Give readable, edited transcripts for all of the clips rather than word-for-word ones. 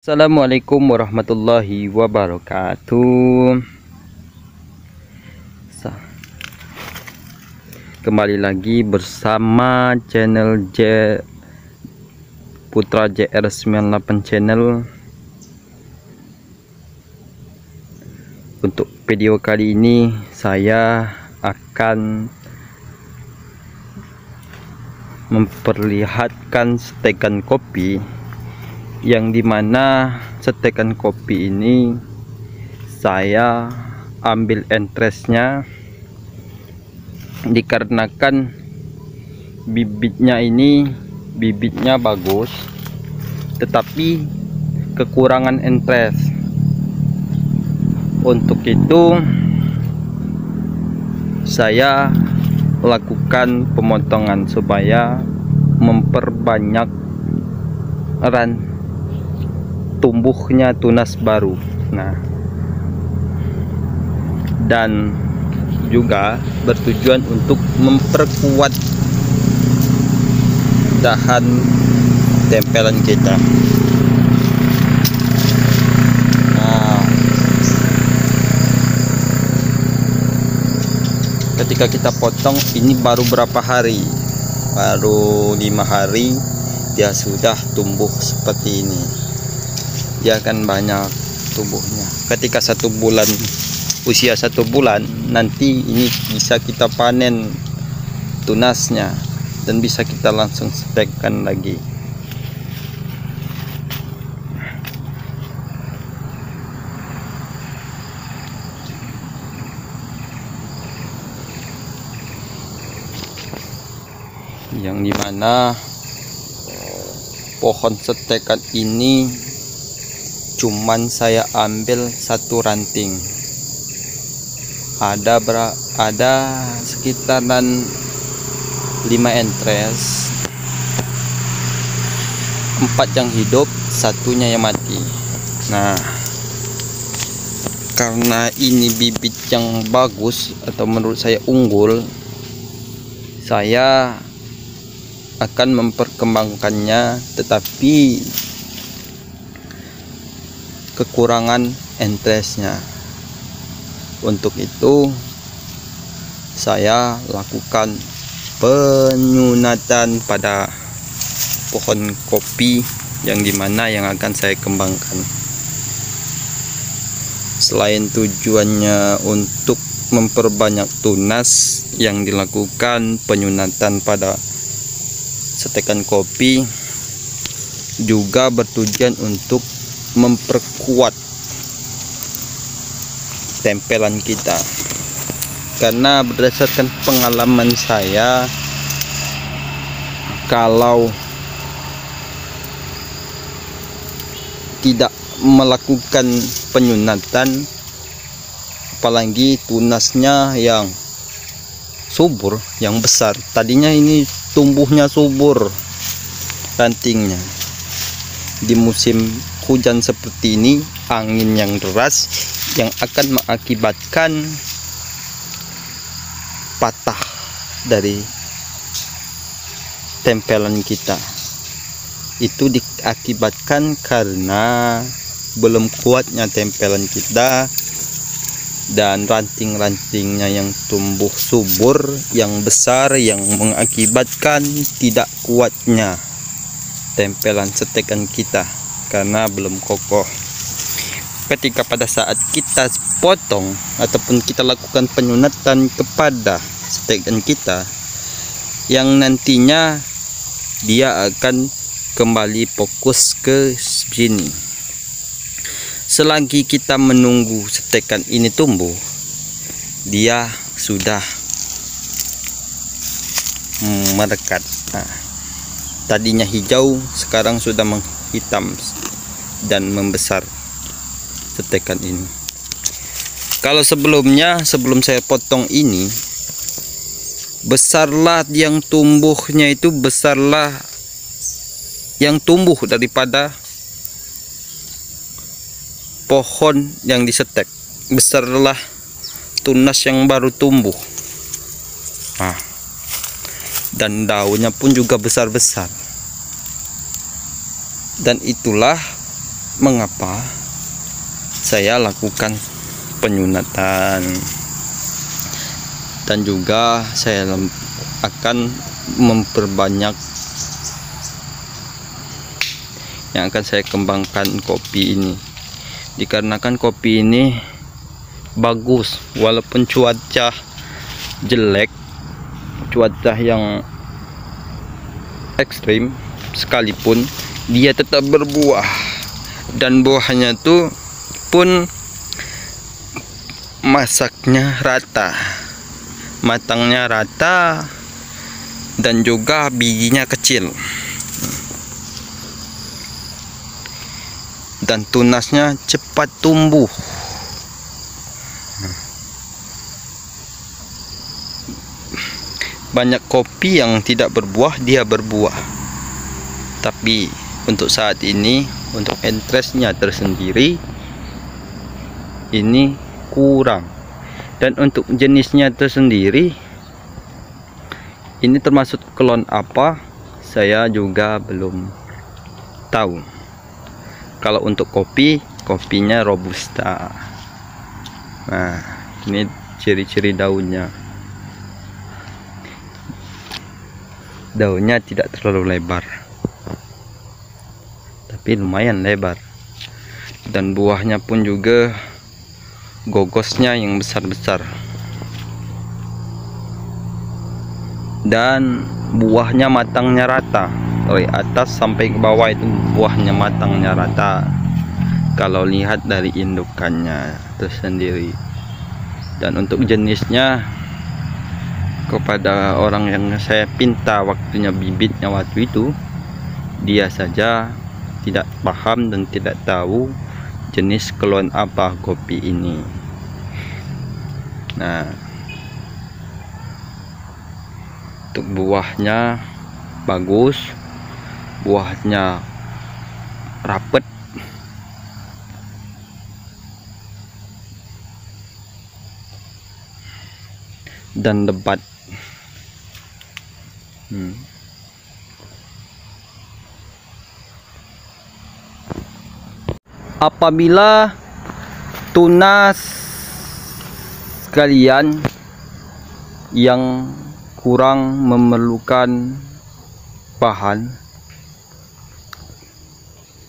Assalamualaikum warahmatullahi wabarakatuh. Kembali lagi bersama channel Putra JR98 channel. Untuk video kali ini saya akan memperlihatkan setekan kopi, yang dimana setekan kopi ini saya ambil entrestnya dikarenakan bibitnya bagus, tetapi kekurangan entres. Untuk itu saya lakukan pemotongan supaya memperbanyak tumbuhnya tunas baru. Nah, dan juga bertujuan untuk memperkuat dahan tempelan kita. Nah, ketika kita potong ini baru berapa hari, baru 5 hari dia sudah tumbuh seperti ini. Dia akan banyak tumbuhnya. Ketika usia 1 bulan nanti ini bisa kita panen tunasnya dan bisa kita langsung setekkan lagi. Yang dimana pohon setekan ini cuman saya ambil 1 ranting. Ada sekitaran 5 entres, 4 yang hidup, 1-nya yang mati. Nah, karena ini bibit yang bagus atau menurut saya unggul, saya akan memperkembangkannya, tetapi kekurangan entresnya. Untuk itu saya lakukan penyunatan pada pohon kopi yang dimana yang akan saya kembangkan. Selain tujuannya untuk memperbanyak tunas, yang dilakukan penyunatan pada setekan kopi juga bertujuan untuk memperkuat tempelan kita. Karena berdasarkan pengalaman saya, kalau tidak melakukan penyunatan, apalagi tunasnya yang subur, yang besar, tadinya ini tumbuhnya subur rantingnya, di musim hujan seperti ini, angin yang deras yang akan mengakibatkan patah dari tempelan kita. Itu diakibatkan karena belum kuatnya tempelan kita dan ranting-rantingnya yang tumbuh subur, yang besar, yang mengakibatkan tidak kuatnya tempelan setekan kita karena belum kokoh. Ketika pada saat kita potong ataupun kita lakukan penyunatan kepada setekan kita, yang nantinya dia akan kembali fokus ke sini. Selagi kita menunggu setekan ini tumbuh, dia sudah merekat. Nah, tadinya hijau sekarang sudah menghitam dan membesar setekan ini. Kalau sebelumnya, sebelum saya potong ini, besarlah yang tumbuhnya itu, besarlah yang tumbuh daripada pohon yang disetek, besarlah tunas yang baru tumbuh. Nah, dan daunnya pun juga besar-besar. Dan itulah mengapa saya lakukan penyunatan, dan juga saya akan memperbanyak yang akan saya kembangkan kopi ini, dikarenakan kopi ini bagus walaupun cuaca jelek, cuaca yang ekstrim sekalipun, dia tetap berbuah, dan buahnya tuh pun masaknya rata, matangnya rata, dan juga bijinya kecil, dan tunasnya cepat tumbuh. Banyak kopi yang tidak berbuah, dia berbuah, tapi untuk saat ini, untuk entrestnya tersendiri ini kurang, dan untuk jenisnya tersendiri ini termasuk klon apa, saya juga belum tahu. Kalau untuk kopi, kopinya robusta. Nah, ini ciri-ciri daunnya. Daunnya tidak terlalu lebar, tapi lumayan lebar, dan buahnya pun juga gogosnya yang besar-besar, dan buahnya matangnya rata dari atas sampai ke bawah, itu buahnya matangnya rata kalau lihat dari indukannya tersendiri. Dan untuk jenisnya, kepada orang yang saya pinta waktunya bibitnya waktu itu, dia saja tidak paham dan tidak tahu jenis klon apa kopi ini. Nah, untuk buahnya bagus, buahnya rapet, dan lebat. Apabila tunas kalian yang kurang memerlukan bahan,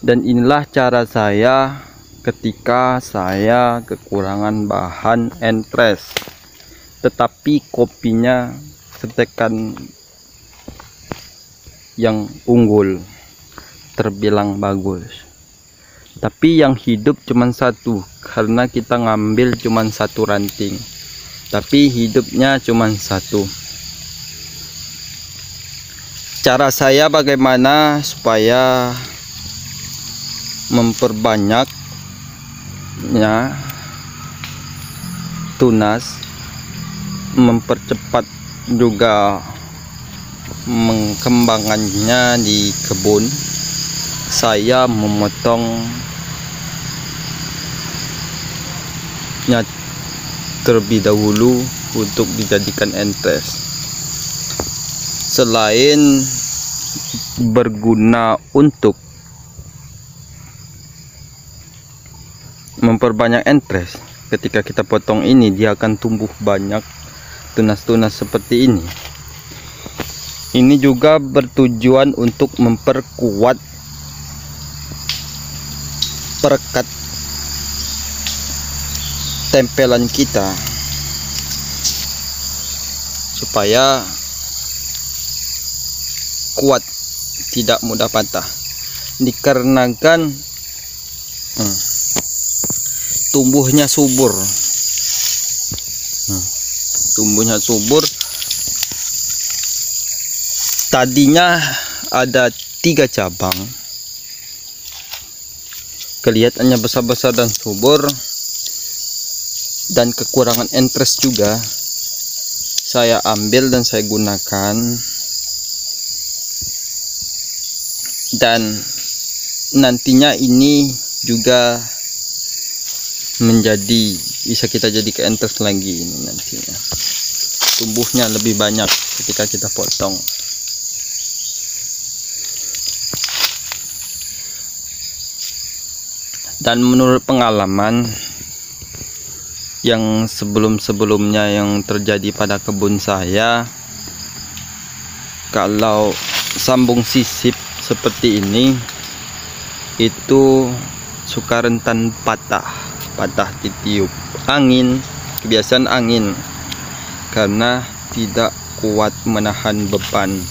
dan inilah cara saya ketika saya kekurangan bahan entres, tetapi kopinya setekan yang unggul, terbilang bagus, tapi yang hidup cuma satu, karena kita ngambil cuma satu ranting, tapi hidupnya cuma satu. Cara saya bagaimana supaya memperbanyaknya tunas, mempercepat juga mengkembangannya di kebun, saya memotongnya terlebih dahulu untuk dijadikan entres. Selain berguna untuk memperbanyak entres, ketika kita potong ini dia akan tumbuh banyak tunas-tunas seperti ini. Ini juga bertujuan untuk memperkuat perekat tempelan kita supaya kuat, tidak mudah patah, dikarenakan tumbuhnya subur. Tumbuhnya subur. Tadinya ada 3 cabang, kelihatannya besar-besar dan subur, dan kekurangan entres juga saya ambil dan saya gunakan, dan nantinya ini juga menjadi bisa kita jadi ke entres lagi. Ini nantinya tumbuhnya lebih banyak ketika kita potong. Dan menurut pengalaman yang sebelum-sebelumnya yang terjadi pada kebun saya, kalau sambung sisip seperti ini itu suka rentan patah ditiup angin, kebiasaan angin, karena tidak kuat menahan beban.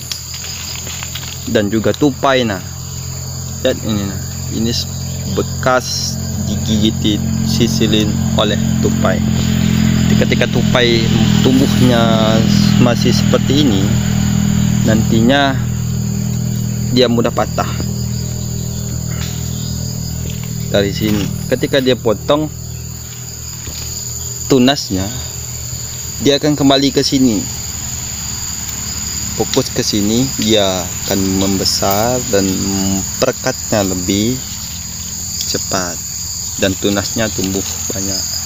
Dan juga tupai, nah lihat ini, nah ini bekas digigit sisilin oleh tupai. Ketika tupai tumbuhnya masih seperti ini, nantinya dia mudah patah. Dari sini ketika dia potong tunasnya, dia akan kembali ke sini, fokus ke sini, dia akan membesar dan perekatnya lebih cepat dan tunasnya tumbuh banyak.